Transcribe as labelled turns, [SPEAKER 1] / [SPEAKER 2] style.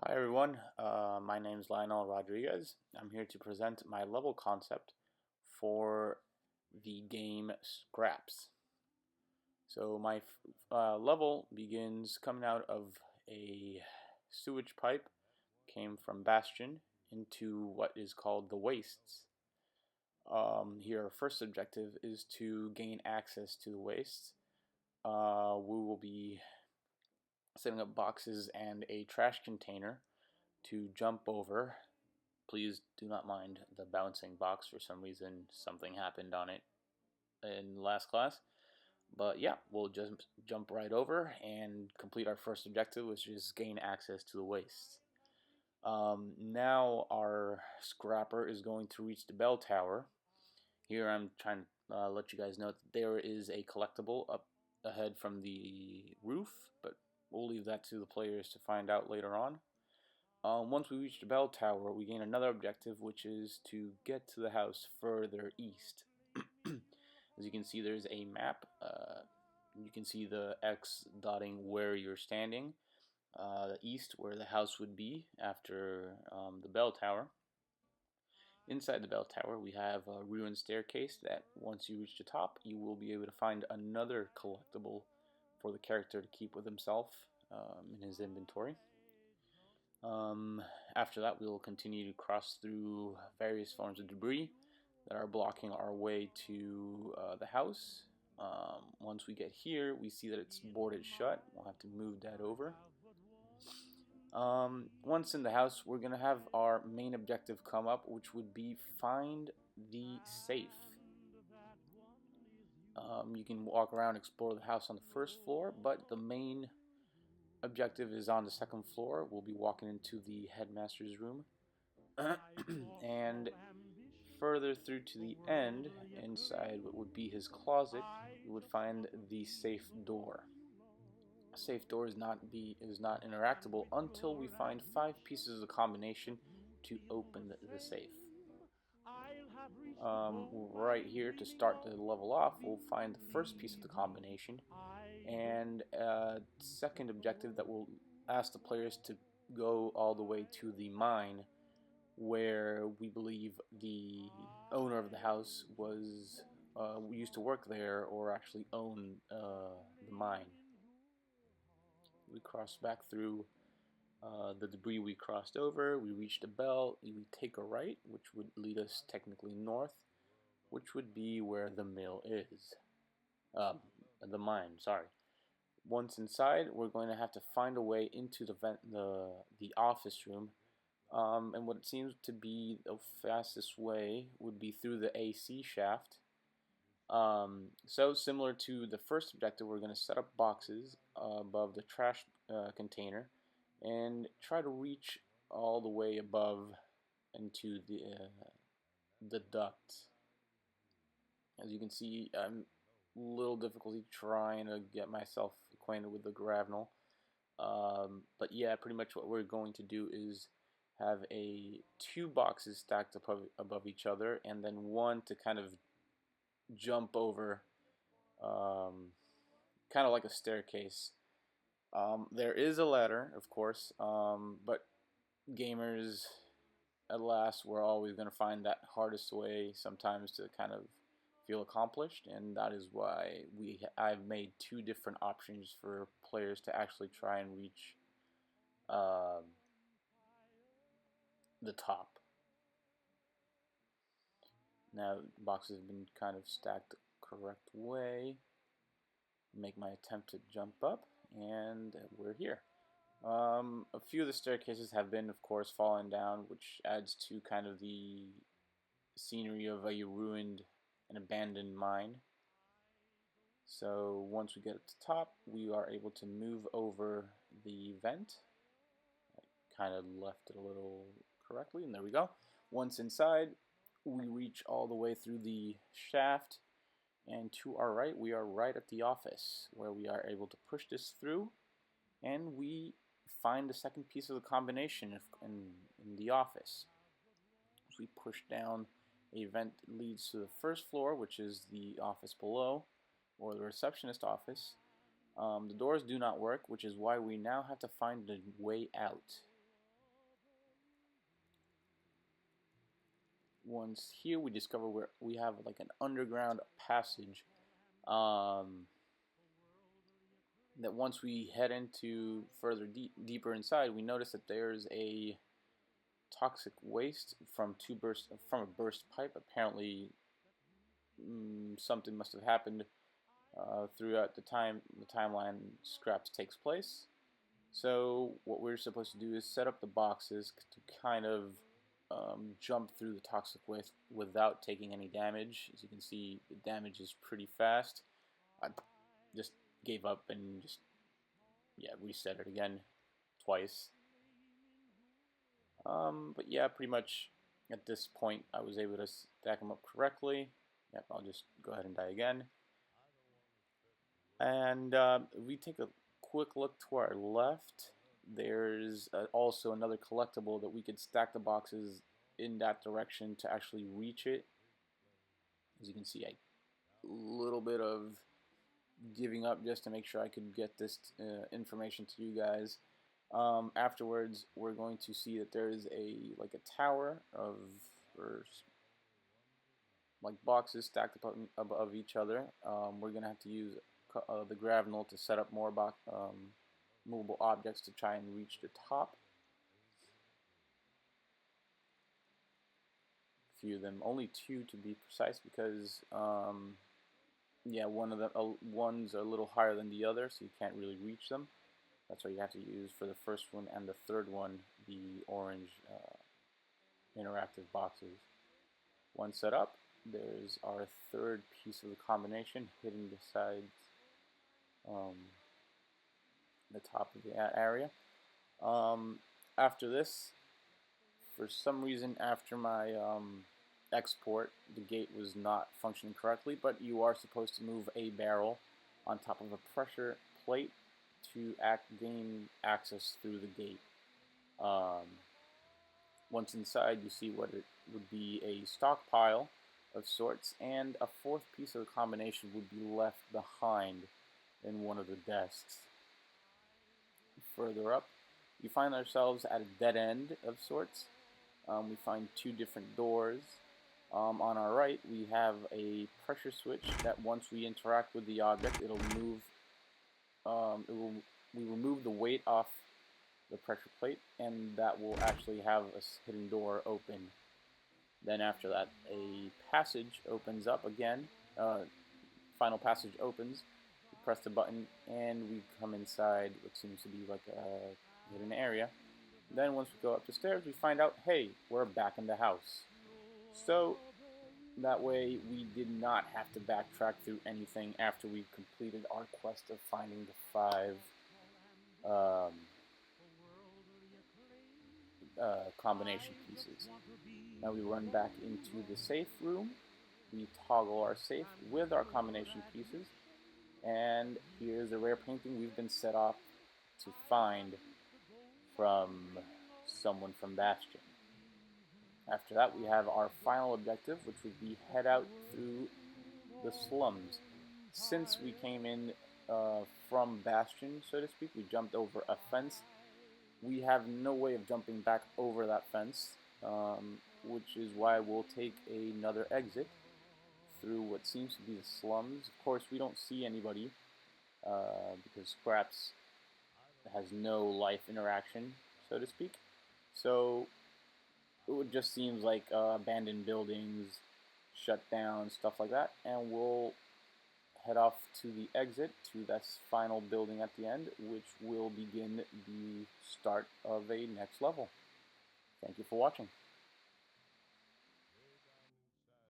[SPEAKER 1] Hi everyone, my name is Lionel Rodriguez. I'm here to present my level concept for the game Scraps. So my level begins coming out of a sewage pipe, came from Bastion into what is called the Wastes. Here our first objective is to gain access to the Wastes. We will be setting up boxes and a trash container to jump over. Please do not mind the bouncing box. For some reason, something happened on it in last class. But yeah, we'll just jump right over and complete our first objective, which is gain access to the wastes. Now our scrapper is going to reach the bell tower. Here I'm trying to let you guys know that there is a collectible up ahead from the roof, but we'll leave that to the players to find out later on. Once we reach the bell tower, we gain another objective, which is to get to the house further east. As you can see, there's a map. You can see the X dotting where you're standing, the east where the house would be after the bell tower. Inside the bell tower, we have a ruined staircase that once you reach the top, you will be able to find another collectible for the character to keep with himself in his inventory. After that, we will continue to cross through various forms of debris that are blocking our way to the house. Once we get here, we see that it's boarded shut. We'll have to move that over. Once in the house, we're going to have our main objective come up, which would be find the safe. You can walk around and explore the house on the first floor, but the main objective is on the second floor. We'll be walking into the headmaster's room. And further through to the end, inside what would be his closet, you would find the safe door. A safe door is not interactable until we find 5 pieces of combination to open the safe. Right here to start the level off, we'll find the first piece of the combination, and a second objective that will ask the players to go all the way to the mine, where we believe the owner of the house was used to work there or actually own the mine. We cross back through the debris we crossed over. We reach the bell. We take a right, which would lead us technically north, which would be where the mill is. The mine, sorry. Once inside, we're going to have to find a way into the office room. And what it seems to be the fastest way would be through the AC shaft. So similar to the first objective, we're going to set up boxes above the trash container and try to reach all the way above into the duct. As you can see, I'm a little difficulty trying to get myself acquainted with the gravenal. But yeah, pretty much what we're going to do is have two boxes stacked above each other, and then one to kind of jump over, kind of like a staircase. There is a ladder, of course, but gamers, at last, we're always going to find that hardest way sometimes to kind of feel accomplished, and that is why I've made 2 different options for players to actually try and reach the top. Now the boxes have been kind of stacked the correct way. Make my attempt to jump up, and we're here. A few of the staircases have been, of course, fallen down, which adds to kind of the scenery of a ruined and abandoned mine. So once we get to the top, we are able to move over the vent. I kind of left it a little correctly, and there we go. Once inside, we reach all the way through the shaft, and to our right, we are right at the office, where we are able to push this through, and we find the second piece of the combination in the office. As we push down, a vent leads to the first floor, which is the office below, or the receptionist office. The doors do not work, which is why we now have to find the way out. once here, we discover where we have like an underground passage. That once we head into further deeper inside, we notice that there's a toxic waste from a burst pipe. Apparently, something must have happened throughout the timeline Scraps takes place. So what we're supposed to do is set up the boxes to kind of jump through the toxic waste without taking any damage. As you can see, the damage is pretty fast. I just gave up and just reset it again twice. But yeah, pretty much at this point I was able to stack them up correctly. Yep, I'll just go ahead and die again. And if we take a quick look to our left, there's also another collectible that we could stack the boxes in that direction to actually reach it. As you can see, a little bit of giving up just to make sure I could get this information to you guys. Afterwards, we're going to see that there is a tower of like boxes stacked up above each other. We're gonna have to use the Gravenal to set up more movable objects to try and reach the top. A few of them, only 2 to be precise, because yeah, one's a little higher than the other, so you can't really reach them. That's why you have to use for the first one and the third one the orange interactive boxes. Once set up, there's our third piece of the combination hidden beside the top of the area. After this, for some reason, after my export, the gate was not functioning correctly, but you are supposed to move a barrel on top of a pressure plate to gain access through the gate. Once inside, you see what it would be a stockpile of sorts, and a fourth piece of the combination would be left behind in one of the desks. Further up, we find ourselves at a dead end of sorts. We find 2 different doors. On our right, we have a pressure switch that once we interact with the object, it'll move. We remove the weight off the pressure plate, and that will actually have a hidden door open. Then after that, a passage opens up again. Final passage opens. We press the button, and we come inside what seems to be like a hidden area. Then once we go up the stairs, we find out, hey, we're back in the house. So that way we did not have to backtrack through anything after we completed our quest of finding the 5 combination pieces. Now we run back into the safe room. We toggle our safe with our combination pieces, and here's a rare painting we've been set off to find from someone from Bastion. After that, we have our final objective, which would be head out through the slums. Since we came in from Bastion, so to speak, we jumped over a fence. We have no way of jumping back over that fence, which is why we'll take another exit through what seems to be the slums. Of course, we don't see anybody because Scraps has no life interaction, so to speak. So it just seems like abandoned buildings, shut down, stuff like that, and we'll head off to the exit to this final building at the end, which will begin the start of a next level. Thank you for watching.